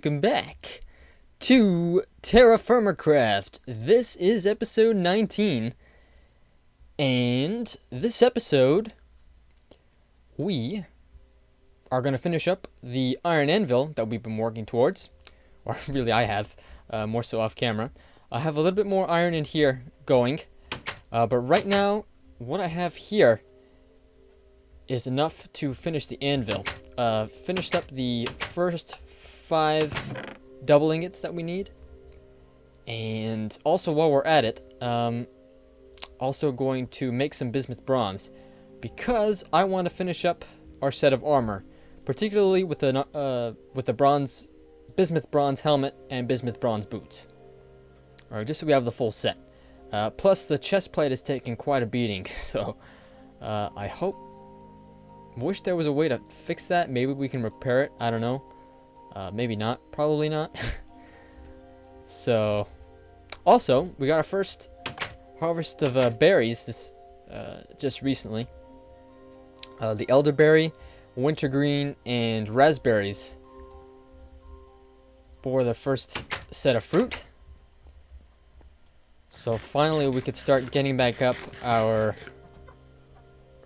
welcome back to TerraFirmaCraft. This is episode 19, and this episode, we are going to finish up the iron anvil that we've been working towards, or really I have, more so off camera. I have a little bit more iron in here going, but right now, what I have here is enough to finish the anvil. Finished up the first 5 double ingots that we need, and also while we're at it, also going to make some bismuth bronze because I want to finish up our set of armor, particularly with the bronze bismuth bronze helmet and bismuth bronze boots. All right, just so we have the full set. Plus the chest plate is taking quite a beating, so I wish there was a way to fix that. Maybe we can repair it. I don't know. Maybe not. Probably not. So, also, we got our first harvest of berries just recently. The elderberry, wintergreen, and raspberries bore the first set of fruit. So finally we could start getting back up our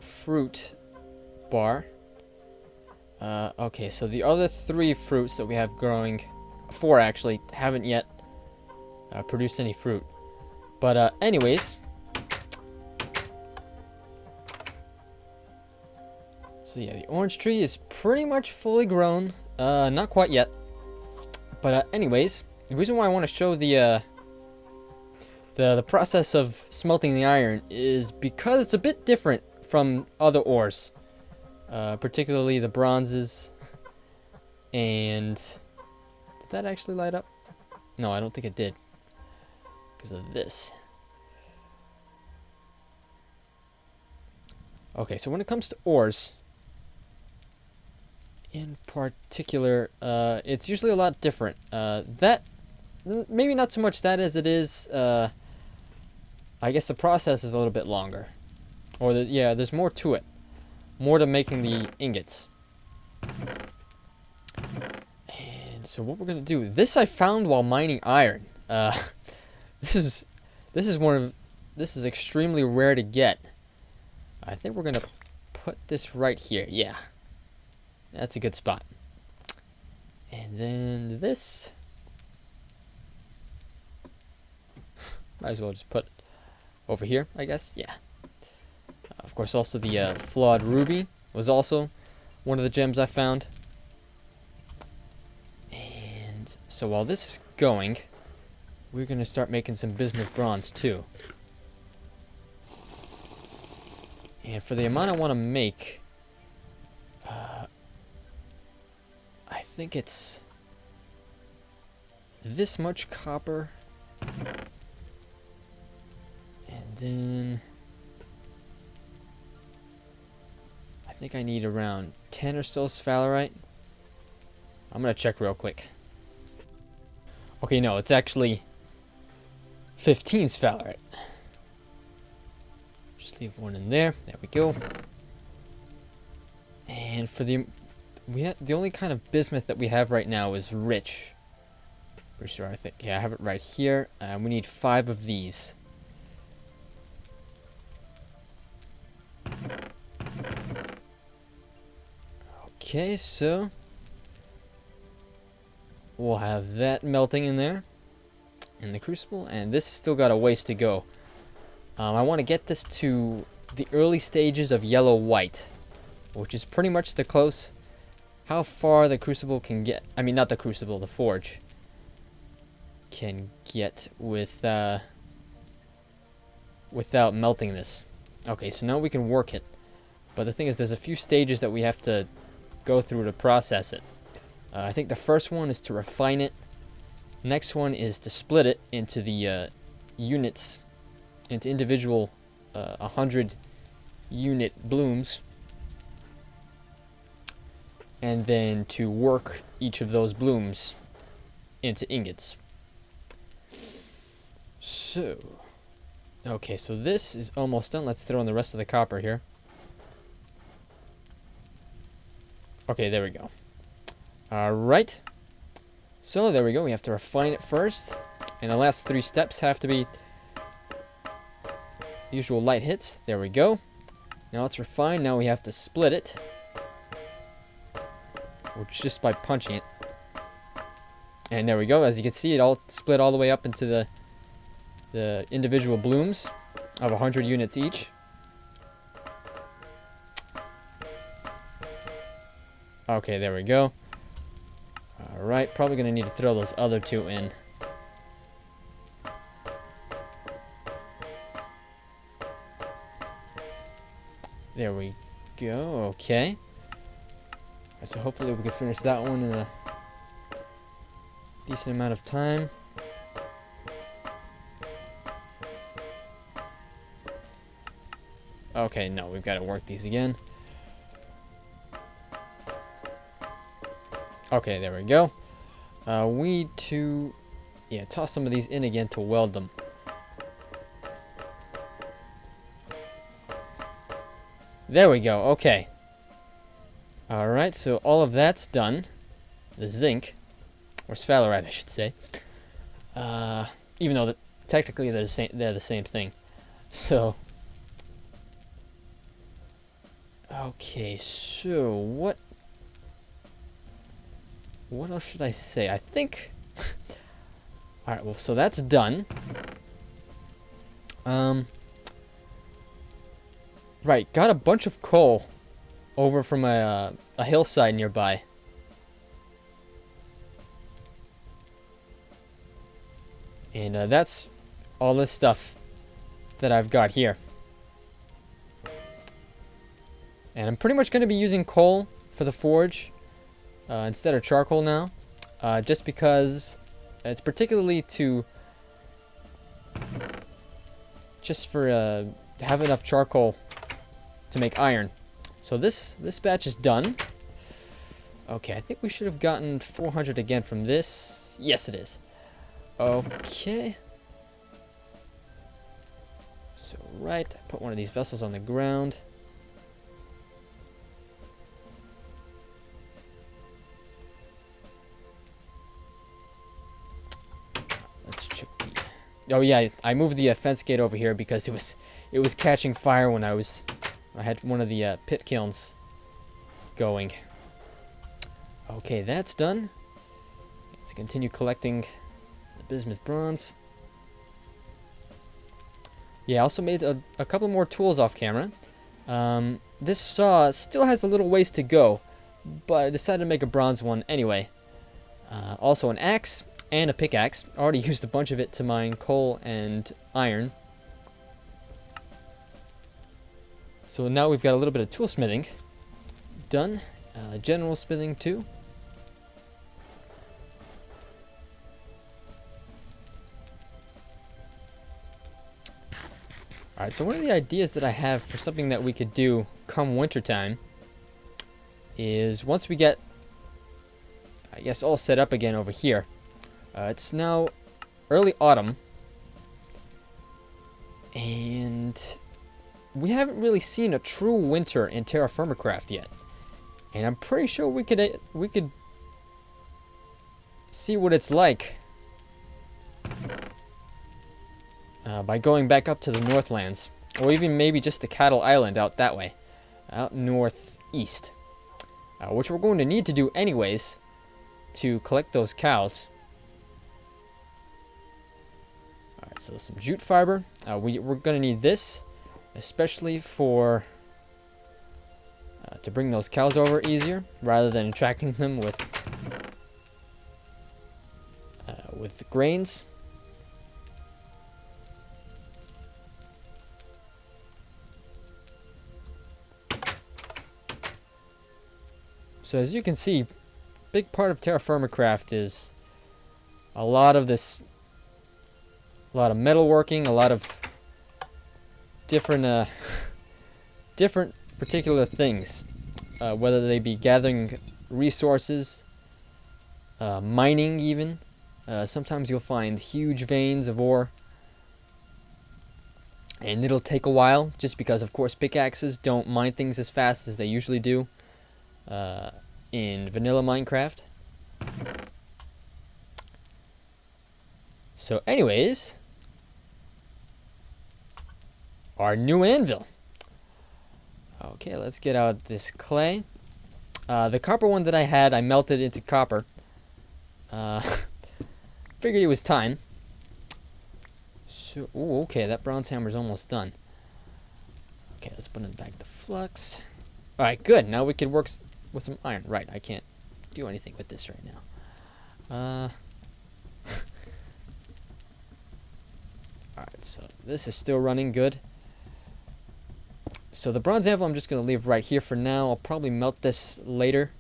fruit bar. Okay, so the other 3 fruits that we have growing, 4 actually, haven't yet produced any fruit. But anyways, so yeah, the orange tree is pretty much fully grown. Not quite yet. But anyways, the reason why I want to show the process of smelting the iron is because it's a bit different from other ores. Particularly the bronzes. And did that actually light up? No, I don't think it did, because of this. Okay, so when it comes to ores in particular, it's usually a lot different. That maybe not so much that as it is, I guess the process is a little bit longer, or yeah, there's more to it. More to making the ingots. And so what we're gonna do, this I found while mining iron. This is extremely rare to get. I think we're gonna put this right here. Yeah, that's a good spot. And then this, might as well just put over here, I guess. Yeah. Of course, also the flawed ruby was also one of the gems I found. And so while this is going, we're going to start making some bismuth bronze too. And for the amount I want to make, I think it's this much copper. And then I think I need around 10 or so sphalerite. I'm gonna check real quick. Okay, no, it's actually 15 sphalerite. Just leave one in there. There we go. And for the only kind of bismuth that we have right now is rich. Pretty sure, I think. Yeah, I have it right here. We need 5 of these. Okay, so we'll have that melting in there in the crucible, and this still got a ways to go. I want to get this to the early stages of yellow-white, which is pretty much how far the crucible can get. I mean, not the crucible, the forge can get without melting this. Okay, so now we can work it, but the thing is, there's a few stages that we have to go through to process it. I think the first one is to refine it. Next one is to split it into the units, into individual 100 unit blooms, and then to work each of those blooms into ingots. So, okay, so this is almost done. Let's throw in the rest of the copper here. Okay, there we go. Alright. So there we go. We have to refine it first. And the last 3 steps have to be usual light hits. There we go. Now it's refined. Now we have to split it. Which just by punching it. And there we go. As you can see, it all split all the way up into the individual blooms of 100 units each. Okay, there we go. Alright, probably going to need to throw those other 2 in. There we go, okay. So hopefully we can finish that one in a decent amount of time. Okay, no, we've got to work these again. Okay, there we go. We need to, toss some of these in again to weld them. There we go, okay. Alright, so all of that's done. The zinc, or sphalerite I should say. Even though technically they're the same thing. So, okay, so what else should I say? I think alright, well, so that's done. Right, got a bunch of coal over from a hillside nearby. And that's all this stuff that I've got here. And I'm pretty much going to be using coal for the forge instead of charcoal now. Just because it's particularly to have enough charcoal to make iron. So this batch is done. Okay, I think we should have gotten 400 again from this. Yes, it is. Okay. So right, I put one of these vessels on the ground. Let's check the... Oh yeah, I moved the fence gate over here because it was catching fire when I had one of the pit kilns going. Okay, that's done. Let's continue collecting the bismuth bronze. Yeah, I also made a couple more tools off camera. This saw still has a little ways to go, but I decided to make a bronze one anyway. Also an axe and a pickaxe. I already used a bunch of it to mine coal and iron. So now we've got a little bit of tool smithing done. General smithing too. Alright, so one of the ideas that I have for something that we could do come wintertime is once we get, I guess, all set up again over here. It's now early autumn, and we haven't really seen a true winter in TerraFirmaCraft yet. And I'm pretty sure we could see what it's like by going back up to the Northlands, or even maybe just the Cattle Island out that way, out northeast, which we're going to need to do anyways to collect those cows. Alright, so some jute fiber. We're going to need this, especially for to bring those cows over easier, rather than attracting them with grains. So as you can see, big part of TerraFirmaCraft is a lot of metalworking, a lot of different different particular things, whether they be gathering resources, mining even. Sometimes you'll find huge veins of ore, and it'll take a while just because, of course, pickaxes don't mine things as fast as they usually do in vanilla Minecraft. So anyways, our new anvil. Okay, let's get out this clay. The copper one that I had, I melted into copper. Figured it was time. So, ooh, okay, that bronze hammer's almost done. Okay, let's put it back to flux. Alright, good. Now we can work with some iron. Right, I can't do anything with this right now. Alright, so this is still running good. So the bronze anvil I'm just going to leave right here for now. I'll probably melt this later.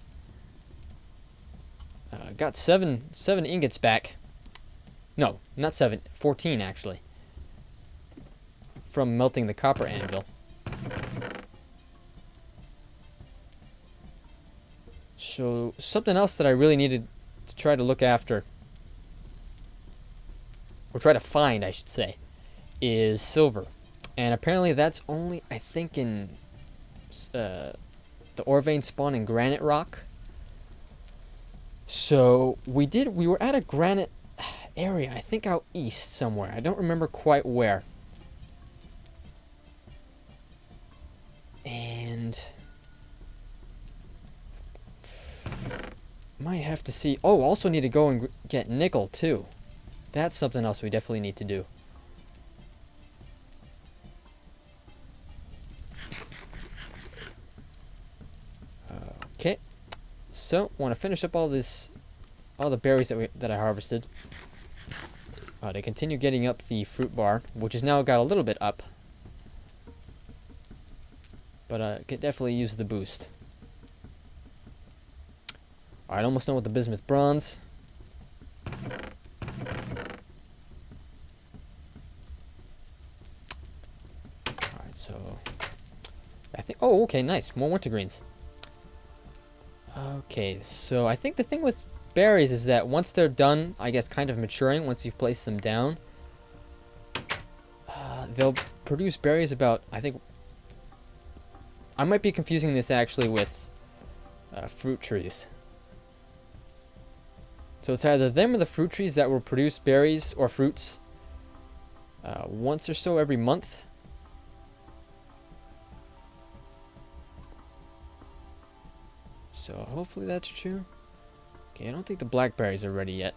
Got seven ingots back. No, not 7. 14 actually. From melting the copper anvil. So something else that I really needed to try to look after, or try to find I should say, is silver. And apparently that's only, I think, in the ore vein spawn in granite rock. So we were at a granite area, I think out east somewhere. I don't remember quite where. And might have to see. Oh, also need to go and get nickel too. That's something else we definitely need to do. Okay, so want to finish up all the berries that I harvested. To continue getting up the fruit bar, which has now got a little bit up, but could definitely use the boost. All right, almost done with the bismuth bronze. All right, so I think. Oh, okay, nice. More wintergreens. Okay, so I think the thing with berries is that once they're done, I guess, kind of maturing, once you've placed them down, they'll produce berries about, I think, I might be confusing this actually with fruit trees. So it's either them or the fruit trees that will produce berries or fruits once or so every month. So hopefully that's true. Okay, I don't think the blackberries are ready yet.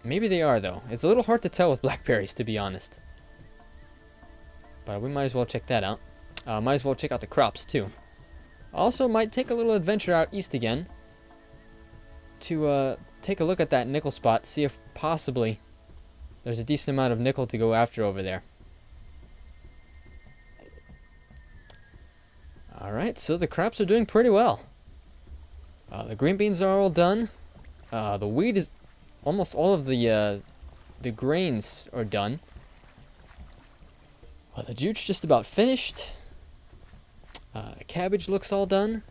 Maybe they are, though. It's a little hard to tell with blackberries, to be honest. But we might as well check that out. Might as well check out the crops, too. Also, might take a little adventure out east again to take a look at that nickel spot, see if possibly there's a decent amount of nickel to go after over there. Alright, so the crops are doing pretty well. The green beans are all done. The wheat is almost all of the grains are done. The jute's just about finished. Cabbage looks all done.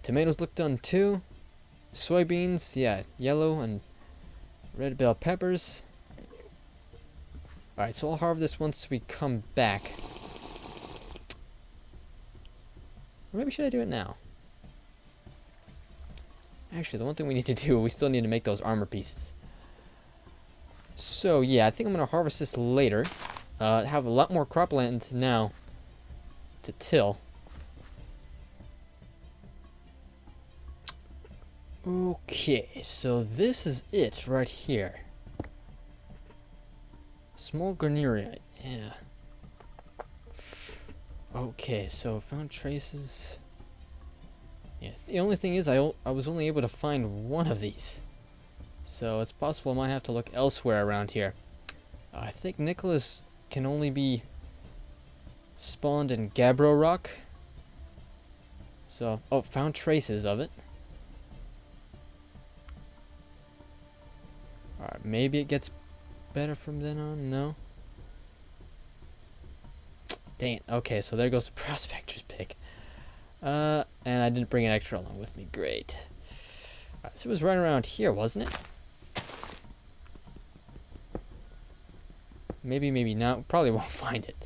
Tomatoes look done too. Soybeans, yeah, yellow and red bell peppers. Alright, so I'll harvest this once we come back. Or maybe should I do it now? Actually, the one thing we need to do, we still need to make those armor pieces. So, yeah, I think I'm going to harvest this later. Have a lot more cropland now to till. Okay, so this is it right here. Small granaria, yeah. Okay, so found traces. Yeah, the only thing is I was only able to find one of these. So it's possible I might have to look elsewhere around here. I think Nicholas can only be spawned in Gabbro Rock. So, oh, found traces of it. Alright, maybe it gets better from then on? No? Dang it. Okay, so there goes the prospector's pick. And I didn't bring an extra along with me. Great. Alright, so it was right around here, wasn't it? Maybe, maybe not. Probably won't find it.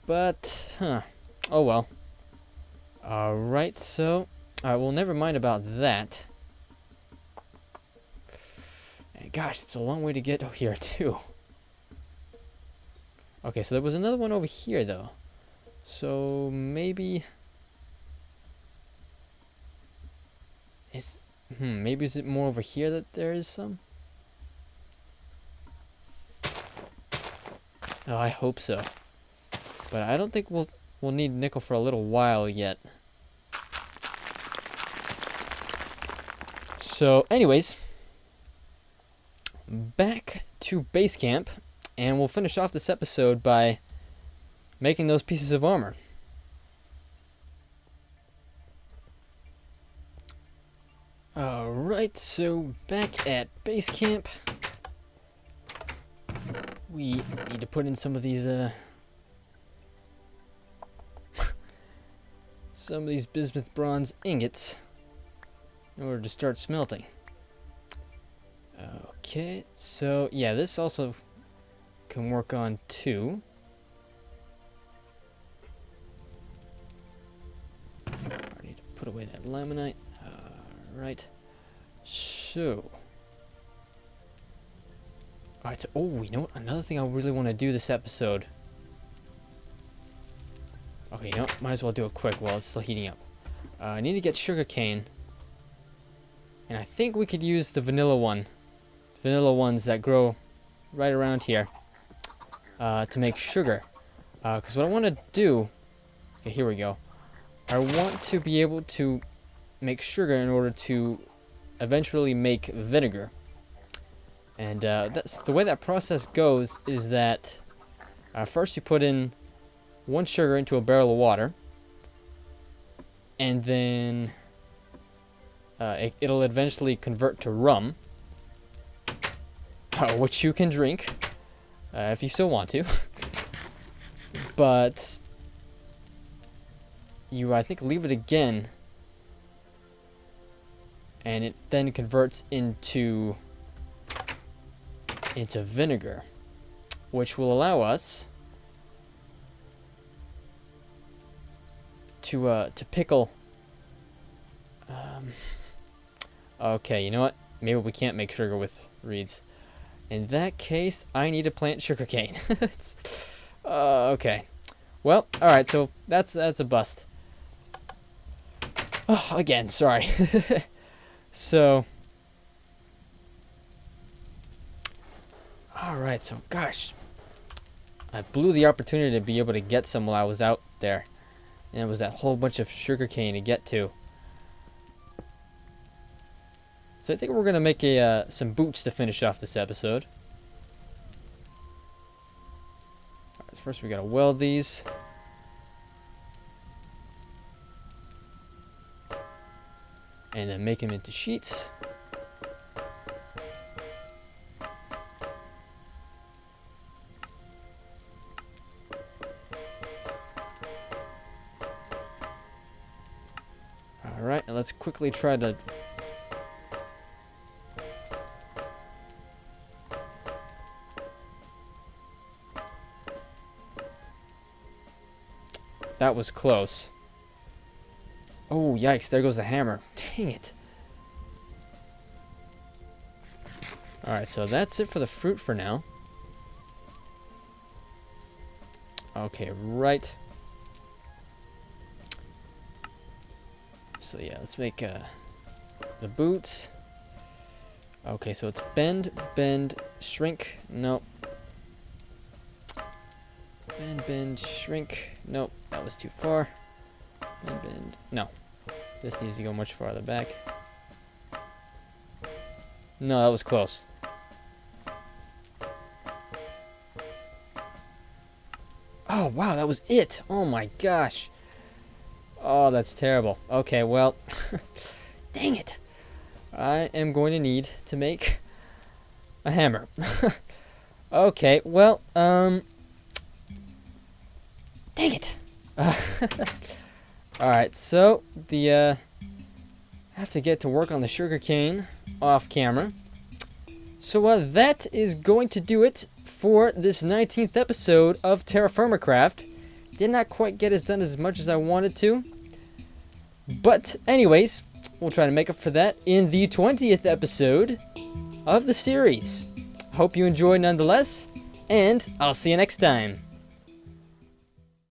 But, oh well. Alright, so, well, never mind about that. gosh, it's a long way to get here, too. Okay, so there was another one over here, though. So, maybe... maybe is it more over here that there is some? Oh, I hope so. But I don't think we'll need nickel for a little while yet. So, anyways, back to base camp, and we'll finish off this episode by making those pieces of armor. Alright, so back at base camp, we need to put in some of these bismuth bronze ingots in order to start smelting. Okay, so yeah, this also can work on too. I need to put away that laminite. Right. So. Alright, so, oh, you know what? Another thing I really want to do this episode. Okay, you know what? Might as well do it quick while it's still heating up. I need to get sugarcane. And I think we could use the vanilla one. The vanilla ones that grow right around here. To make sugar. Because what I want to do... Okay, here we go. I want to be able to make sugar in order to eventually make vinegar. And that's the way that process goes is that first you put in one sugar into a barrel of water, and then it'll eventually convert to rum, which you can drink if you still want to. But you, I think, leave it again, and it then converts into vinegar, which will allow us to pickle. Okay, you know what? Maybe we can't make sugar with reeds. In that case, I need to plant sugarcane. Okay. Well, all right. So that's a bust. Oh, again, sorry. So. Alright, so gosh, I blew the opportunity to be able to get some while I was out there. And it was that whole bunch of sugarcane to get to. So I think we're going to make some boots to finish off this episode. Alright, so first we got to weld these. And then make them into sheets. Alright, and let's quickly try to... That was close. Oh, yikes, there goes the hammer. Dang it. Alright, so that's it for the fruit for now. Okay, right. So yeah, let's make the boots. Okay, so it's bend, bend, shrink. Nope. Bend, bend, shrink. Nope, that was too far. Bend, bend. No. This needs to go much farther back. No, that was close. Oh, wow, that was it. Oh my gosh. Oh, that's terrible. Okay, well, dang it. I am going to need to make a hammer. Okay, well, dang it. Alright, so I have to get to work on the sugarcane off camera. So that is going to do it for this 19th episode of TerraFirmaCraft. Did not quite get as done as much as I wanted to. But anyways, we'll try to make up for that in the 20th episode. of the series. Hope you enjoyed nonetheless, and I'll see you next time.